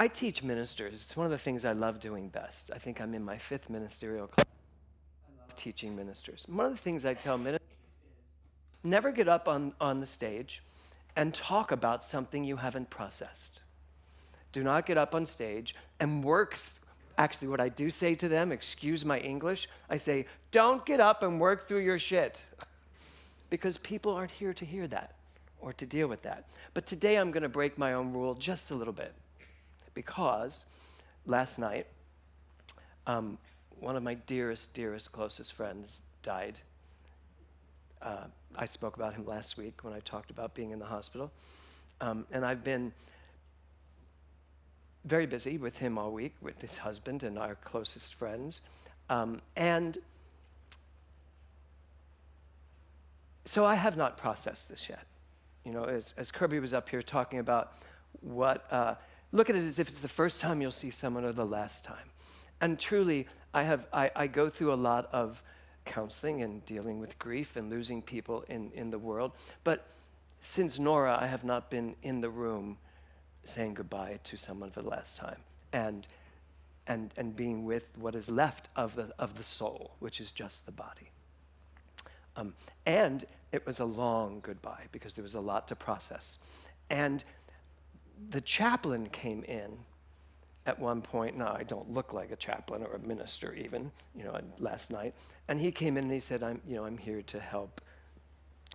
I teach ministers. It's one of the things I love doing best. I think I'm in my 5th ministerial class. I love teaching ministers. One of the things I tell ministers is never get up on the stage and talk about something you haven't processed. Do not get up on stage and work. Actually, what I do say to them, excuse my English, I say, don't get up and work through your shit. Because people aren't here to hear that or to deal with that. But today I'm going to break my own rule just a little bit. Because last night, one of my dearest, closest friends died. I spoke about him last week when I talked about being in the hospital. And I've been very busy with him all week, with his husband and our closest friends. And so I have not processed this yet. You know, as Kirby was up here talking about look at it as if it's the first time you'll see someone or the last time. And truly, I go through a lot of counseling and dealing with grief and losing people in the world. But since Nora, I have not been in the room saying goodbye to someone for the last time and being with what is left of the soul, which is just the body. And it was a long goodbye because there was a lot to process. And the chaplain came in at one point. Now, I don't look like a chaplain or a minister even, last night. And he came in and he said, I'm here to help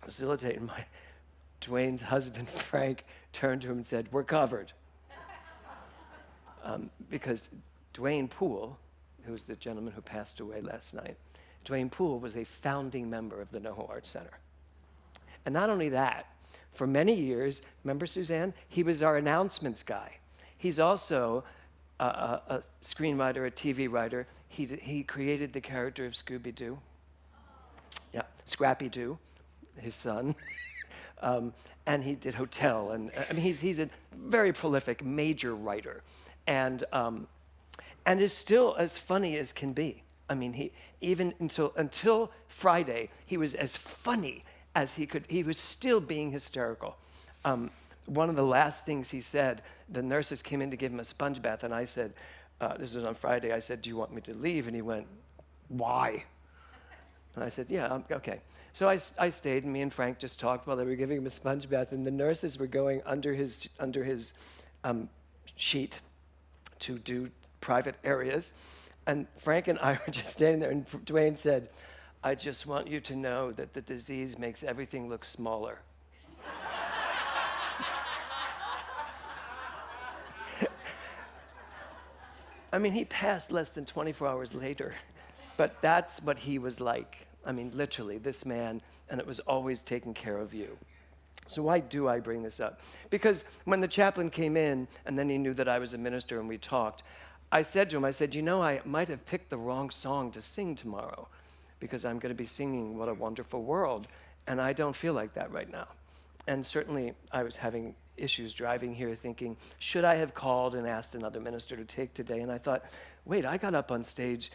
facilitate. And Dwayne's husband, Frank, turned to him and said, we're covered. Because Dwayne Poole, who's the gentleman who passed away last night, Dwayne Poole was a founding member of the NoHo Arts Center. And not only that, for many years, remember Suzanne? He was our announcements guy. He's also a screenwriter, a TV writer. He created the character of Scooby-Doo. Yeah, Scrappy-Doo, his son. And he did Hotel. And he's a very prolific, major writer. And is still as funny as can be. He even until Friday, he was as funny as he could. He was still being hysterical. One of the last things he said, the nurses came in to give him a sponge bath, and I said, this was on Friday, I said, do you want me to leave? And he went, why? And I said, yeah, okay. So I stayed, and me and Frank just talked while they were giving him a sponge bath, and the nurses were going under his sheet to do private areas. And Frank and I were just standing there, and Dwayne said, I just want you to know that the disease makes everything look smaller. He passed less than 24 hours later, but that's what he was like. Literally, this man, and it was always taking care of you. So why do I bring this up? Because when the chaplain came in, and then he knew that I was a minister and we talked, I said to him, I might have picked the wrong song to sing tomorrow because I'm going to be singing What a Wonderful World, and I don't feel like that right now. And certainly I was having issues driving here thinking, should I have called and asked another minister to take today? And I thought, wait, I got up on stage.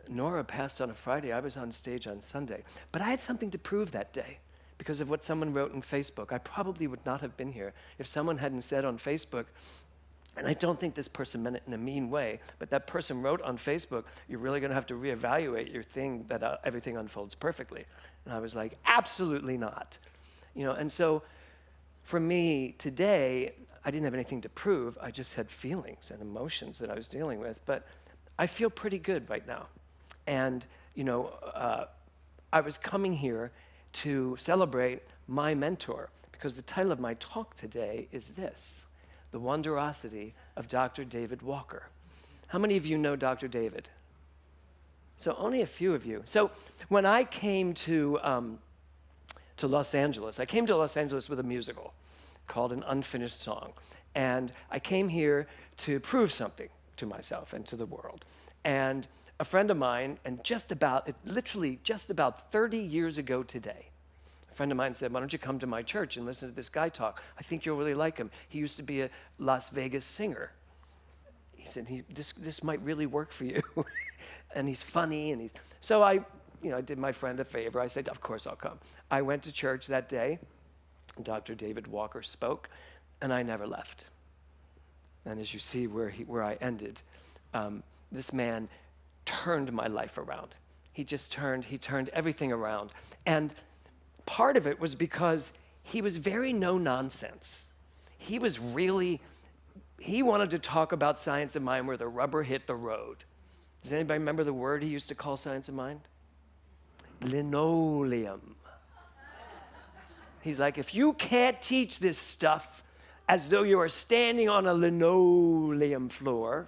Nora passed on a Friday. I was on stage on Sunday. But I had something to prove that day because of what someone wrote on Facebook. I probably would not have been here if someone hadn't said on Facebook, and I don't think this person meant it in a mean way, but that person wrote on Facebook, you're really going to have to reevaluate your thing that everything unfolds perfectly. And I was like, absolutely not. And so for me today, I didn't have anything to prove. I just had feelings and emotions that I was dealing with. But I feel pretty good right now. And, I was coming here to celebrate my mentor because the title of my talk today is this: The Wonderosity of Dr. David Walker. How many of you know Dr. David? So only a few of you. So when I came to Los Angeles, I came to Los Angeles with a musical called An Unfinished Song. And I came here to prove something to myself and to the world. And a friend of mine, and literally just about 30 years ago today, a friend of mine said, why don't you come to my church and listen to this guy talk? I think you'll really like him. He used to be a Las Vegas singer. He said, this might really work for you. And he's funny. So I did my friend a favor. I said, of course I'll come. I went to church that day. Dr. David Walker spoke, and I never left. And as you see where I ended, this man turned my life around. He turned everything around. And part of it was because he was very no nonsense. He wanted to talk about science of mind where the rubber hit the road. Does anybody remember the word he used to call science of mind? Linoleum. He's like, if you can't teach this stuff as though you are standing on a linoleum floor,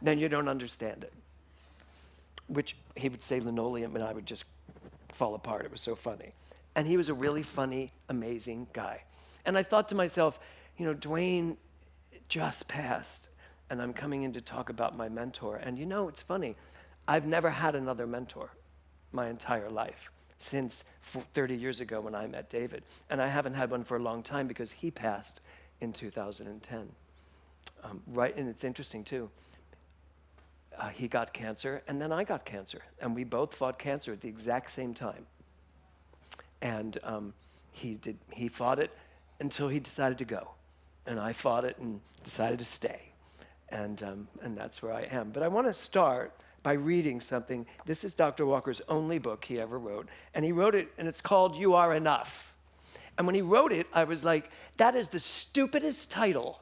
then you don't understand it. Which he would say linoleum and I would just fall apart. It was so funny. And he was a really funny, amazing guy. And I thought to myself, Dwayne just passed, and I'm coming in to talk about my mentor. And it's funny. I've never had another mentor my entire life since 30 years ago when I met David. And I haven't had one for a long time because he passed in 2010. And it's interesting too. He got cancer, and then I got cancer. And we both fought cancer at the exact same time. And he fought it until he decided to go. And I fought it and decided to stay. And that's where I am. But I want to start by reading something. This is Dr. Walker's only book he ever wrote. And he wrote it, and it's called You Are Enough. And when he wrote it, I was like, that is the stupidest title.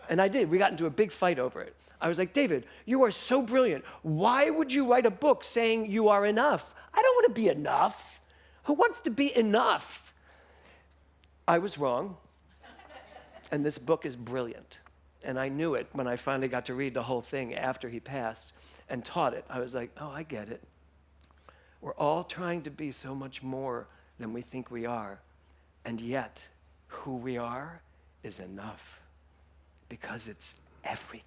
And I did. We got into a big fight over it. I was like, David, you are so brilliant. Why would you write a book saying you are enough? I don't want to be enough. Who wants to be enough? I was wrong. And this book is brilliant. And I knew it when I finally got to read the whole thing after he passed and taught it. I was like, oh, I get it. We're all trying to be so much more than we think we are. And yet, who we are is enough because it's everything.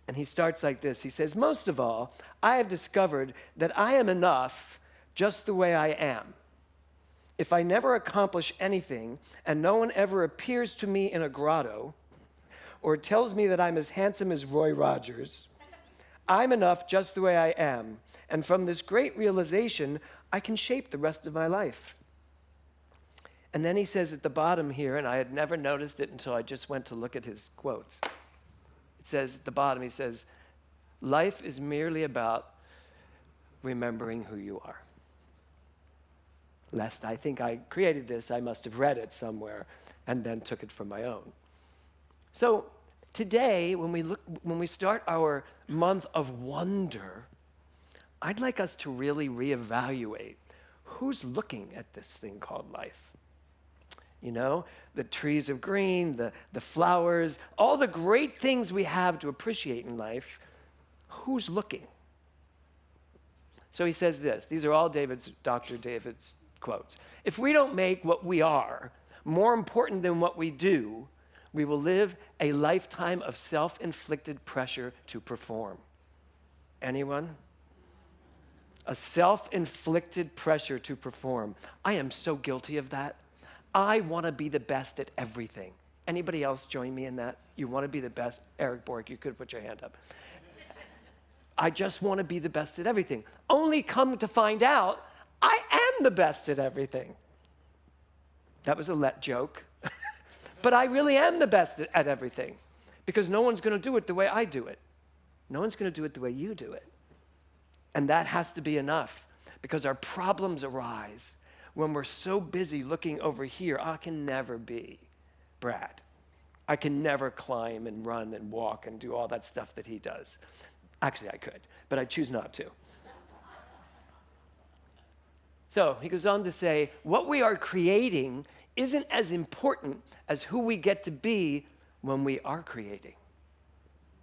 And he starts like this. He says, most of all, I have discovered that I am enough just the way I am. If I never accomplish anything and no one ever appears to me in a grotto or tells me that I'm as handsome as Roy Rogers, I'm enough just the way I am. And from this great realization, I can shape the rest of my life. And then he says at the bottom here, and I had never noticed it until I just went to look at his quotes. It says at the bottom, he says, life is merely about remembering who you are. Lest I think I created this, I must have read it somewhere and then took it for my own. So today, when we start our month of wonder, I'd like us to really reevaluate who's looking at this thing called life. The trees of green, the flowers, all the great things we have to appreciate in life. Who's looking? So he says this. These are all Dr. David's quotes. If we don't make what we are more important than what we do, we will live a lifetime of self-inflicted pressure to perform. Anyone? A self-inflicted pressure to perform. I am so guilty of that. I want to be the best at everything. Anybody else join me in that? You want to be the best? Eric Bork, you could put your hand up. I just want to be the best at everything. Only come to find out, I am the best at everything. That was a let joke. But I really am the best at everything because no one's going to do it the way I do it. No one's going to do it the way you do it. And that has to be enough because our problems arise when we're so busy looking over here. I can never be Brad. I can never climb and run and walk and do all that stuff that he does. Actually, I could, but I choose not to. So he goes on to say, what we are creating isn't as important as who we get to be when we are creating.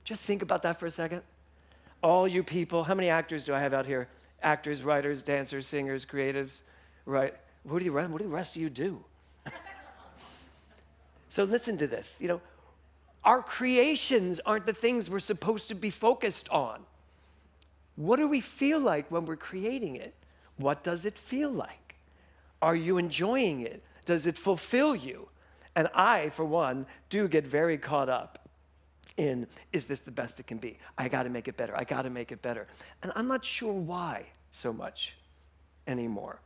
Just think about that for a second. All you people, how many actors do I have out here? Actors, writers, dancers, singers, creatives, right? What do the rest of you do? So listen to this. Our creations aren't the things we're supposed to be focused on. What do we feel like when we're creating it? What does it feel like? Are you enjoying it? Does it fulfill you? And I, for one, do get very caught up in, is this the best it can be? I got to make it better. I got to make it better. And I'm not sure why so much anymore.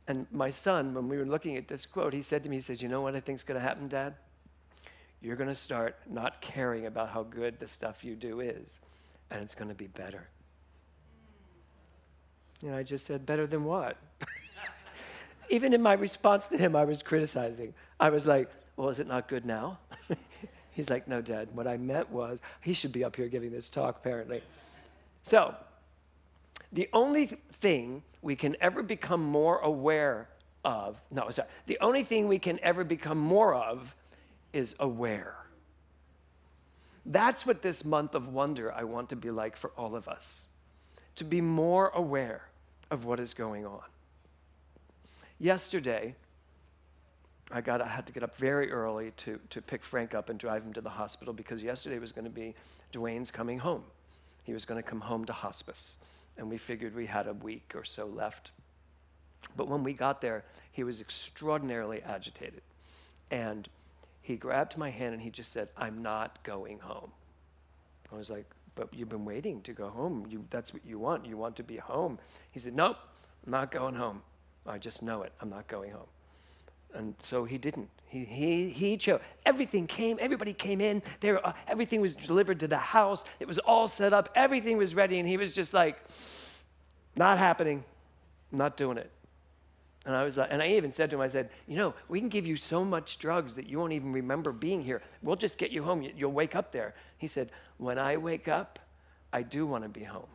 And my son, when we were looking at this quote, he said to me, he says, you know what I think is going to happen, Dad? you're going to start not caring about how good the stuff you do is, and it's going to be better. I just said, better than what? Even in my response to him, I was criticizing. I was like, well, is it not good now? He's like, no, Dad, what I meant was, he should be up here giving this talk, apparently. So, the only thing we can ever become more aware of, the only thing we can ever become more of is aware. That's what this month of wonder I want to be like for all of us, to be more aware of what is going on. Yesterday, I had to get up very early to pick Frank up and drive him to the hospital because yesterday was going to be Dwayne's coming home. He was going to come home to hospice, and we figured we had a week or so left. But when we got there, he was extraordinarily agitated, and he grabbed my hand and he just said, I'm not going home. I was like, but you've been waiting to go home. That's what you want. You want to be home. He said, nope, I'm not going home. I just know it. I'm not going home. And so he didn't. He chose. Everything came. Everybody came in. Everything was delivered to the house. It was all set up. Everything was ready. And he was just like, not happening. I'm not doing it. And I was like, and I even said to him, I said, we can give you so much drugs that you won't even remember being here. We'll just get you home. You'll wake up there. He said, when I wake up, I do want to be home,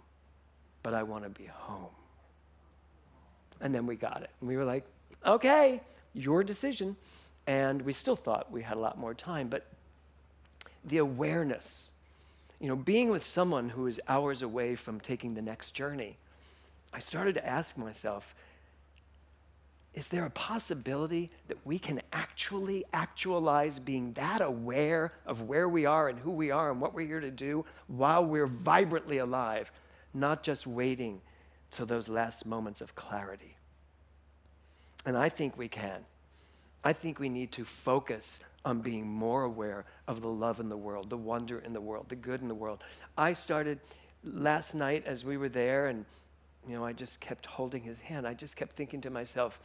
but I want to be home. And then we got it. And we were like, okay, your decision. And we still thought we had a lot more time, but the awareness, being with someone who is hours away from taking the next journey, I started to ask myself, is there a possibility that we can actually actualize being that aware of where we are and who we are and what we're here to do while we're vibrantly alive, not just waiting till those last moments of clarity? And I think we can. I think we need to focus on being more aware of the love in the world, the wonder in the world, the good in the world. I started last night as we were there, and I just kept holding his hand. I just kept thinking to myself,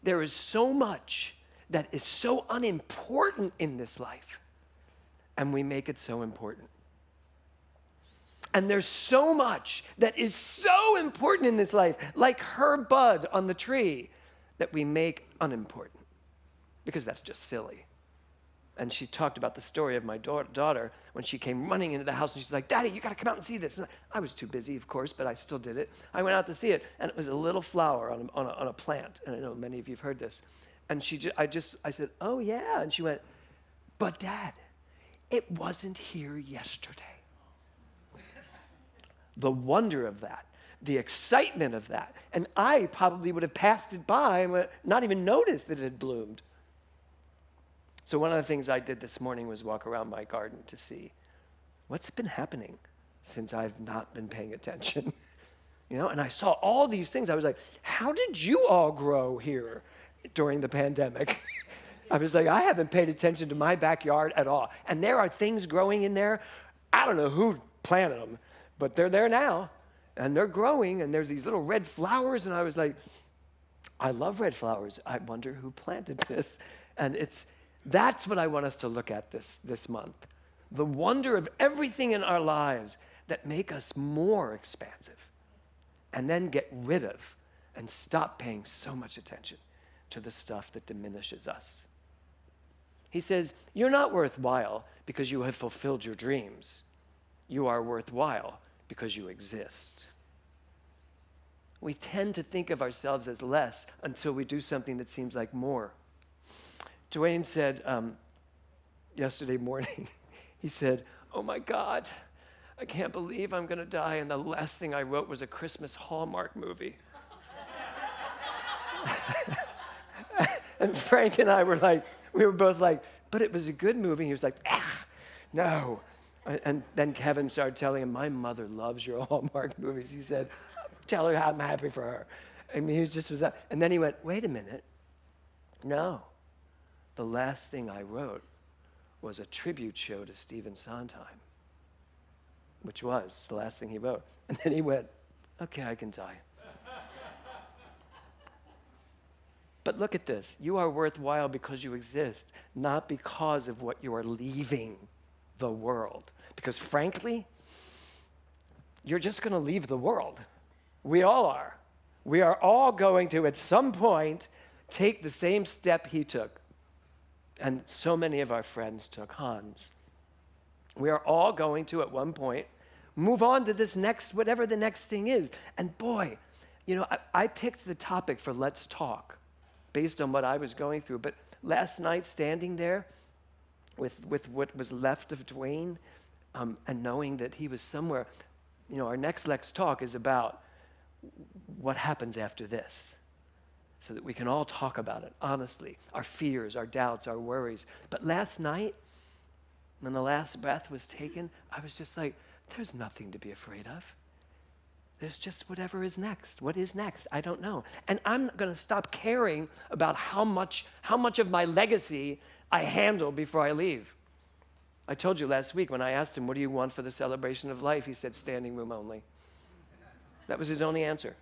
there is so much that is so unimportant in this life, and we make it so important. And there's so much that is so important in this life, like her bud on the tree, that we make unimportant, because that's just silly. And she talked about the story of my daughter when she came running into the house, and she's like, Daddy, you got to come out and see this. And I was too busy, of course, but I still did it. I went out to see it, and it was a little flower on a plant. And I know many of you have heard this. And I said, oh, yeah. And she went, but Dad, it wasn't here yesterday. The wonder of that, the excitement of that. And I probably would have passed it by and not even noticed that it had bloomed. So one of the things I did this morning was walk around my garden to see what's been happening since I've not been paying attention. And I saw all these things. I was like, how did you all grow here during the pandemic? I was like, I haven't paid attention to my backyard at all. And there are things growing in there. I don't know who planted them, but they're there now. And they're growing, and there's these little red flowers. And I was like, I love red flowers. I wonder who planted this. And that's what I want us to look at this month. The wonder of everything in our lives that make us more expansive, and then get rid of and stop paying so much attention to the stuff that diminishes us. He says, you're not worthwhile because you have fulfilled your dreams. You are worthwhile because you exist. We tend to think of ourselves as less until we do something that seems like more. Dwayne said yesterday morning, he said, oh my God, I can't believe I'm going to die. And the last thing I wrote was a Christmas Hallmark movie. And Frank and I we were both like, but it was a good movie. He was like, no. And then Kevin started telling him, my mother loves your Hallmark movies. He said, tell her how I'm happy for her. I mean, he just was that. And then he went, wait a minute. No. The last thing I wrote was a tribute show to Stephen Sondheim, which was the last thing he wrote. And then he went, okay, I can die. But look at this. You are worthwhile because you exist, not because of what you are leaving the world. Because frankly, you're just going to leave the world. We all are. We are all going to, at some point, take the same step he took. And so many of our friends took, Hans. We are all going to, at one point, move on to this next, whatever the next thing is. And boy, I picked the topic for Let's Talk based on what I was going through. But last night, standing there with what was left of Dwayne, and knowing that he was somewhere, our next Let's Talk is about what happens after this, so that we can all talk about it honestly, our fears, our doubts, our worries. But last night, when the last breath was taken, I was just like, there's nothing to be afraid of. There's just whatever is next. What is next? I don't know. And I'm going to stop caring about how much of my legacy I handle before I leave. I told you last week when I asked him, what do you want for the celebration of life? He said, standing room only. That was his only answer.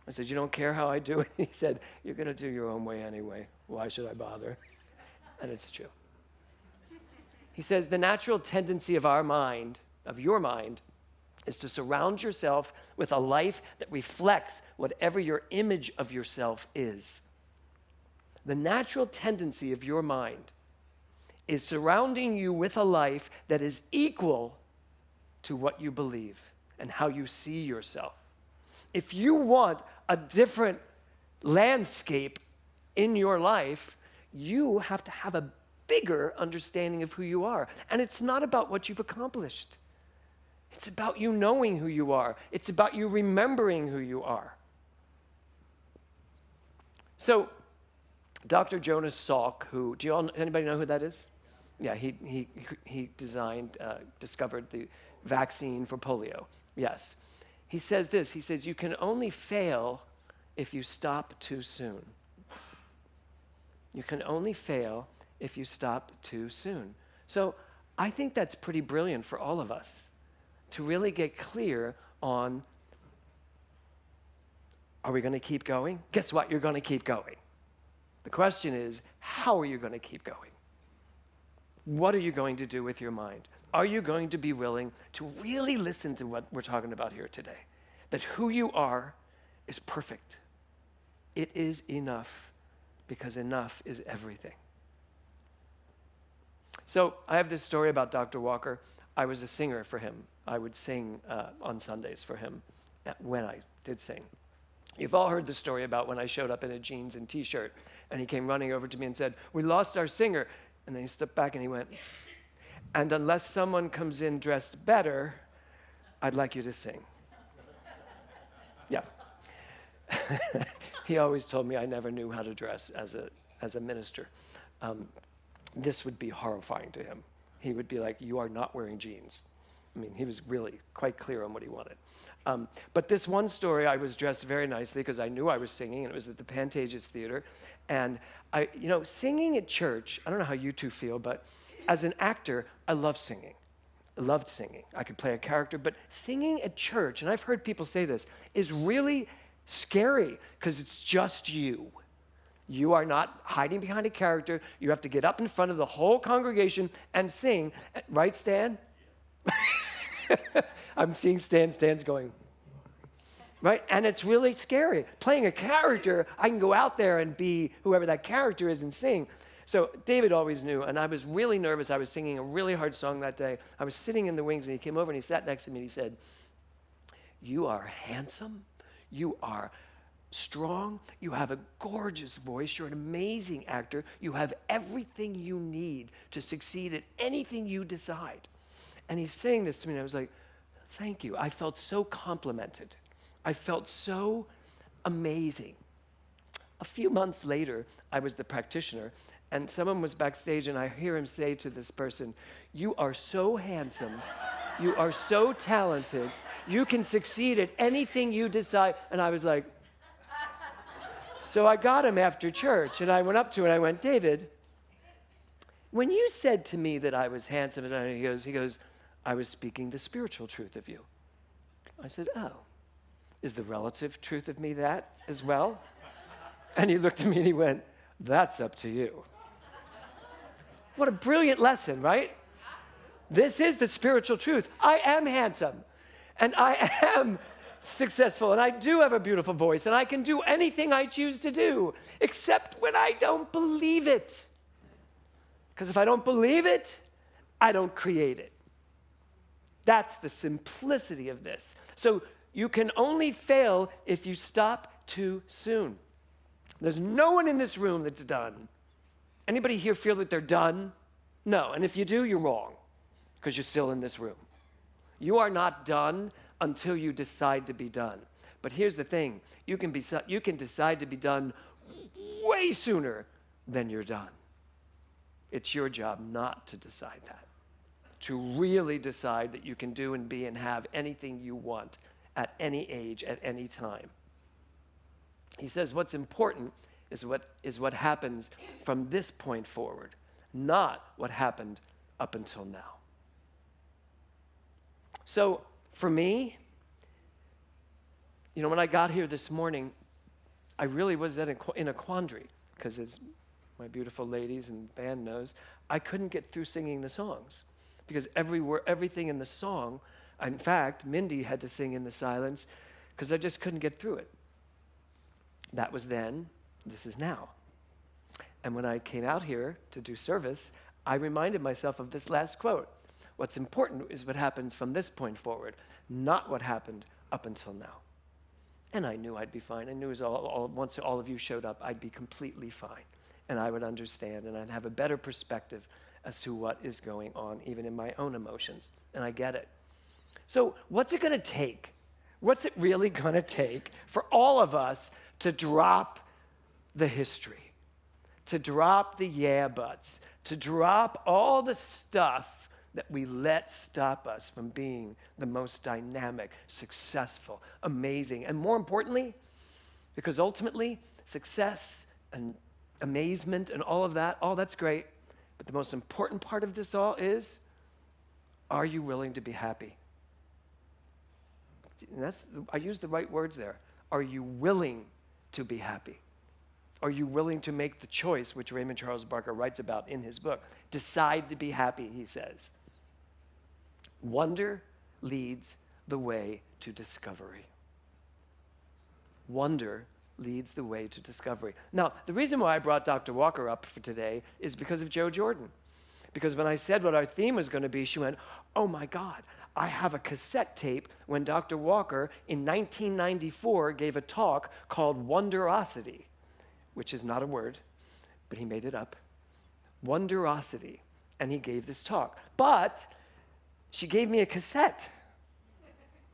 I said, you don't care how I do it? He said, you're going to do your own way anyway. Why should I bother? And it's true. He says, the natural tendency of your mind, is to surround yourself with a life that reflects whatever your image of yourself is. The natural tendency of your mind is surrounding you with a life that is equal to what you believe and how you see yourself. If you want a different landscape in your life, you have to have a bigger understanding of who you are. And it's not about what you've accomplished. It's about you knowing who you are. It's about you remembering who you are. So, Dr. Jonas Salk, anybody know who that is? Yeah, he discovered the vaccine for polio. Yes. He says this, he says, you can only fail if you stop too soon. You can only fail if you stop too soon. So I think that's pretty brilliant for all of us to really get clear on, are we going to keep going? Guess what? You're going to keep going. The question is, how are you going to keep going? What are you going to do with your mind? Are you going to be willing to really listen to what we're talking about here today? That who you are is perfect. It is enough, because enough is everything. So I have this story about Dr. Walker. I was a singer for him. I would sing on Sundays for him when I did sing. You've all heard the story about when I showed up in a jeans and T-shirt, and he came running over to me and said, we lost our singer. And then he stepped back and he went, and unless someone comes in dressed better, I'd like you to sing. Yeah. He always told me I never knew how to dress as a minister. This would be horrifying to him. He would be like, you are not wearing jeans. I mean, he was really quite clear on what he wanted. But this one story, I was dressed very nicely because I knew I was singing, and it was at the Pantages Theater. And singing at church, I don't know how you two feel, but as an actor, I love singing. I loved singing. I could play a character, but singing at church, and I've heard people say this, is really scary because it's just you. You are not hiding behind a character. You have to get up in front of the whole congregation and sing. Right, Stan? I'm seeing Stan's going. Right? And it's really scary. Playing a character, I can go out there and be whoever that character is and sing. So David always knew, and I was really nervous. I was singing a really hard song that day. I was sitting in the wings, and he came over and he sat next to me and he said, you are handsome. You are strong. You have a gorgeous voice. You're an amazing actor. You have everything you need to succeed at anything you decide. And he's saying this to me, and I was like, thank you. I felt so complimented. I felt so amazing. A few months later, I was the practitioner, and someone was backstage, and I hear him say to this person, you are so handsome. You are so talented. You can succeed at anything you decide. And I was like, so I got him after church, and I went up to him, and I went, David, when you said to me that I was handsome, and he goes, I was speaking the spiritual truth of you. I said, oh, is the relative truth of me that as well? And he looked at me and he went, That's up to you. What a brilliant lesson, right? This is the spiritual truth. I am handsome, and I am successful, and I do have a beautiful voice, and I can do anything I choose to do, except when I don't believe it. Because if I don't believe it, I don't create it. That's the simplicity of this. So you can only fail if you stop too soon. There's no one in this room that's done. Anybody here feel that they're done? No, and if you do, you're wrong, because you're still in this room. You are not done until you decide to be done. But here's the thing, you can decide to be done way sooner than you're done. It's your job not to decide that, to really decide that you can do and be and have anything you want at any age, at any time. He says what's important is what happens from this point forward, not what happened up until now. So for me, when I got here this morning, I really was in a quandary, because as my beautiful ladies and band knows, I couldn't get through singing the songs, because everything in the song, in fact, Mindy had to sing in the silence, because I just couldn't get through it. That was then, this is now. And when I came out here to do service, I reminded myself of this last quote. What's important is what happens from this point forward, not what happened up until now. And I knew I'd be fine. I knew once all of you showed up, I'd be completely fine. And I would understand, and I'd have a better perspective as to what is going on, even in my own emotions. And I get it. So what's it going to take? What's it really going to take for all of us to drop the history, to drop the yeah buts, to drop all the stuff that we let stop us from being the most dynamic, successful, amazing, and more importantly, because ultimately, success and amazement and all of that, all that's great, but the most important part of this all is, are you willing to be happy? And I used the right words there. Are you willing to be happy? Are you willing to make the choice, which Raymond Charles Barker writes about in his book? Decide to be happy, he says. Wonder leads the way to discovery. Wonder leads the way to discovery. Now, the reason why I brought Dr. Walker up for today is because of Joe Jordan. Because when I said what our theme was going to be, she went, oh my God, I have a cassette tape when Dr. Walker in 1994 gave a talk called Wonderosity, which is not a word, but he made it up. Wonderosity. And he gave this talk. But she gave me a cassette.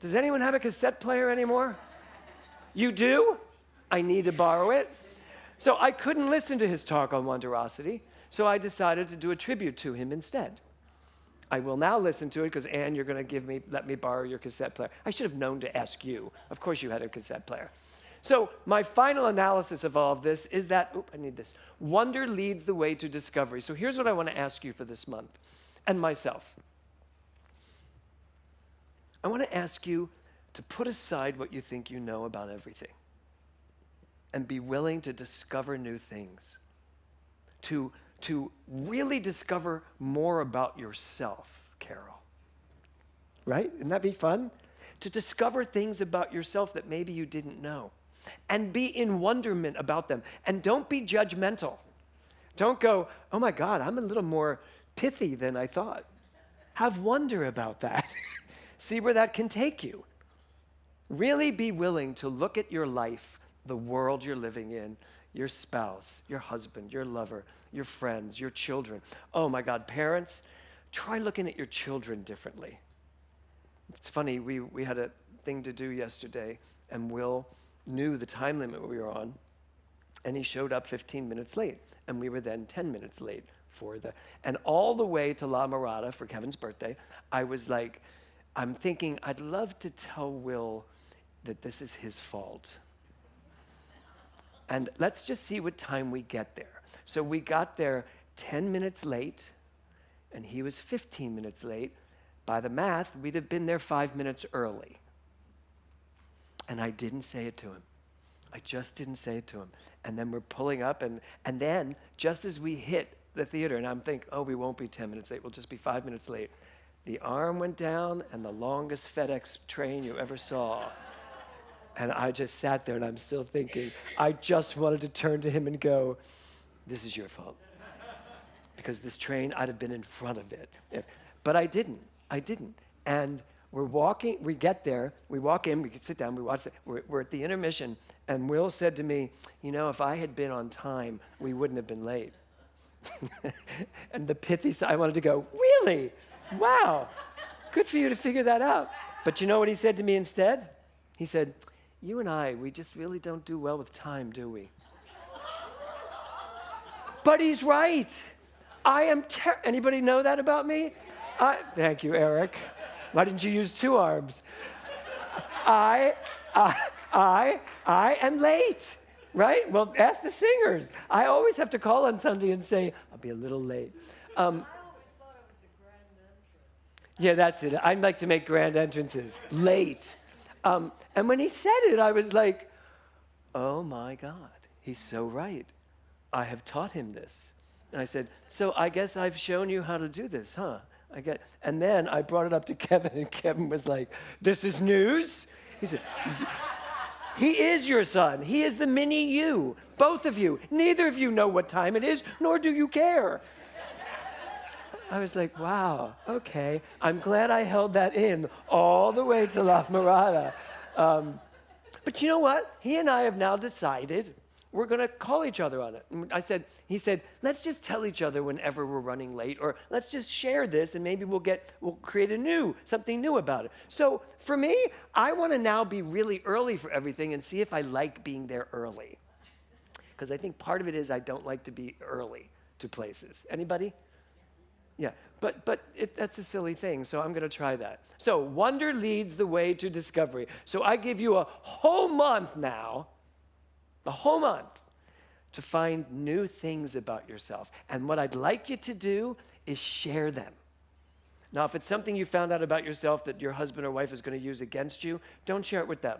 Does anyone have a cassette player anymore? You do? I need to borrow it. So I couldn't listen to his talk on Wonderosity, so I decided to do a tribute to him instead. I will now listen to it because, Anne, you're going to let me borrow your cassette player. I should have known to ask you. Of course you had a cassette player. So my final analysis of all of this is that, I need this. Wonder leads the way to discovery. So here's what I want to ask you for this month, and myself. I want to ask you to put aside what you think you know about everything and be willing to discover new things, to really discover more about yourself, Carol. Right? Wouldn't that be fun? To discover things about yourself that maybe you didn't know and be in wonderment about them. And don't be judgmental. Don't go, oh my God, I'm a little more pithy than I thought. Have wonder about that. See where that can take you. Really be willing to look at your life, the world you're living in, your spouse, your husband, your lover, your friends, your children. Oh my God, parents, try looking at your children differently. It's funny, we had a thing to do yesterday, and Will knew the time limit we were on, and he showed up 15 minutes late, and we were then 10 minutes late and all the way to La Mirada for Kevin's birthday, I was like, I'm thinking, I'd love to tell Will that this is his fault. And let's just see what time we get there. So we got there 10 minutes late, and he was 15 minutes late. By the math, we'd have been there 5 minutes early. And I didn't say it to him. I just didn't say it to him. And then we're pulling up, and then just as we hit the theater, and I'm thinking, oh, we won't be 10 minutes late, we'll just be 5 minutes late. The arm went down, and the longest FedEx train you ever saw. And I just sat there, and I'm still thinking, I just wanted to turn to him and go, this is your fault. Because this train, I'd have been in front of it. But I didn't. And we're walking, we get there, we walk in, we can sit down, we watch it. We're at the intermission, and Will said to me, you know, if I had been on time, we wouldn't have been late. And the pithy side, I wanted to go, really? Wow, good for you to figure that out. But you know what he said to me instead? He said, you and I, we just really don't do well with time, do we? But he's right. I am anybody know that about me? Thank you, Eric. Why didn't you use two arms? I am late, right? Well, ask the singers. I always have to call on Sunday and say, I'll be a little late. I always thought it was a grand entrance. Yeah, that's it. I'd like to make grand entrances. Late. And when he said it, I was like, oh my God, he's so right. I have taught him this. And I said, so I guess I've shown you how to do this, huh? And then I brought it up to Kevin, and Kevin was like, this is news? He said, he is your son. He is the mini you, both of you. Neither of you know what time it is, nor do you care. I was like, wow, okay. I'm glad I held that in all the way to La Mirada. But you know what? He and I have now decided we're going to call each other on it. And he said, let's just tell each other whenever we're running late, or let's just share this, and maybe we'll create something new about it. So for me, I want to now be really early for everything and see if I like being there early. Because I think part of it is I don't like to be early to places. Anybody? Yeah, but that's a silly thing, so I'm going to try that. So wonder leads the way to discovery. So I give you a whole month now, to find new things about yourself. And what I'd like you to do is share them. Now, if it's something you found out about yourself that your husband or wife is going to use against you, don't share it with them.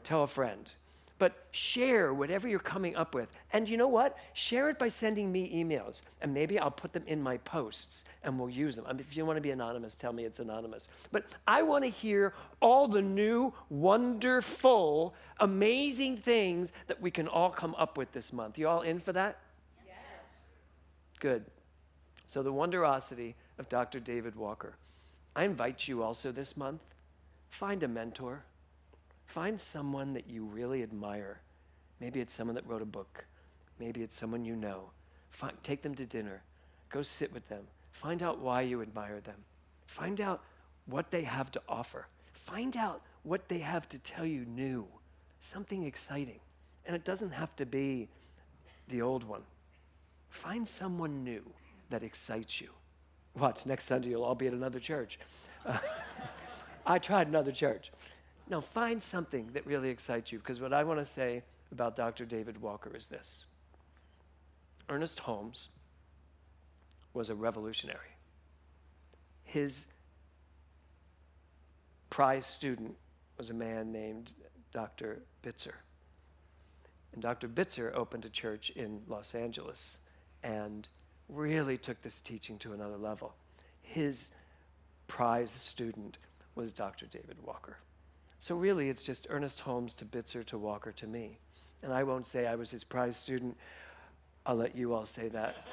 Tell a friend. But share whatever you're coming up with. And you know what? Share it by sending me emails. And maybe I'll put them in my posts and we'll use them. If you want to be anonymous, tell me it's anonymous. But I want to hear all the new, wonderful, amazing things that we can all come up with this month. You all in for that? Yes. Good. So the Wonderosity of Dr. David Walker. I invite you also this month, find a mentor. Find someone that you really admire. Maybe it's someone that wrote a book. Maybe it's someone you know. Take them to dinner. Go sit with them. Find out why you admire them. Find out what they have to offer. Find out what they have to tell you new, something exciting. And it doesn't have to be the old one. Find someone new that excites you. Watch, next Sunday you'll all be at another church. I tried another church. No, find something that really excites you, because what I want to say about Dr. David Walker is this. Ernest Holmes was a revolutionary. His prize student was a man named Dr. Bitzer. And Dr. Bitzer opened a church in Los Angeles and really took this teaching to another level. His prize student was Dr. David Walker. So really, it's just Ernest Holmes to Bitzer to Walker to me. And I won't say I was his prize student. I'll let you all say that.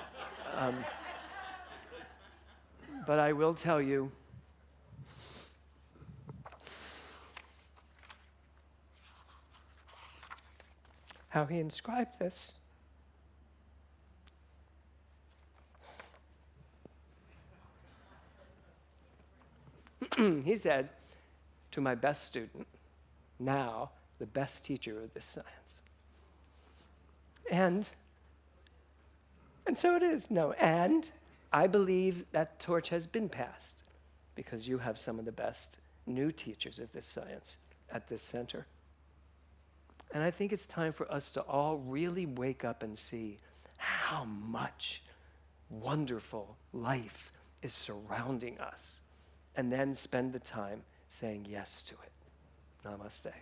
But I will tell you, how he inscribed this. He said, to my best student, now the best teacher of this science. And so it is. No, and I believe that torch has been passed because you have some of the best new teachers of this science at this center. And I think it's time for us to all really wake up and see how much wonderful life is surrounding us, and then spend the time saying yes to it. Namaste.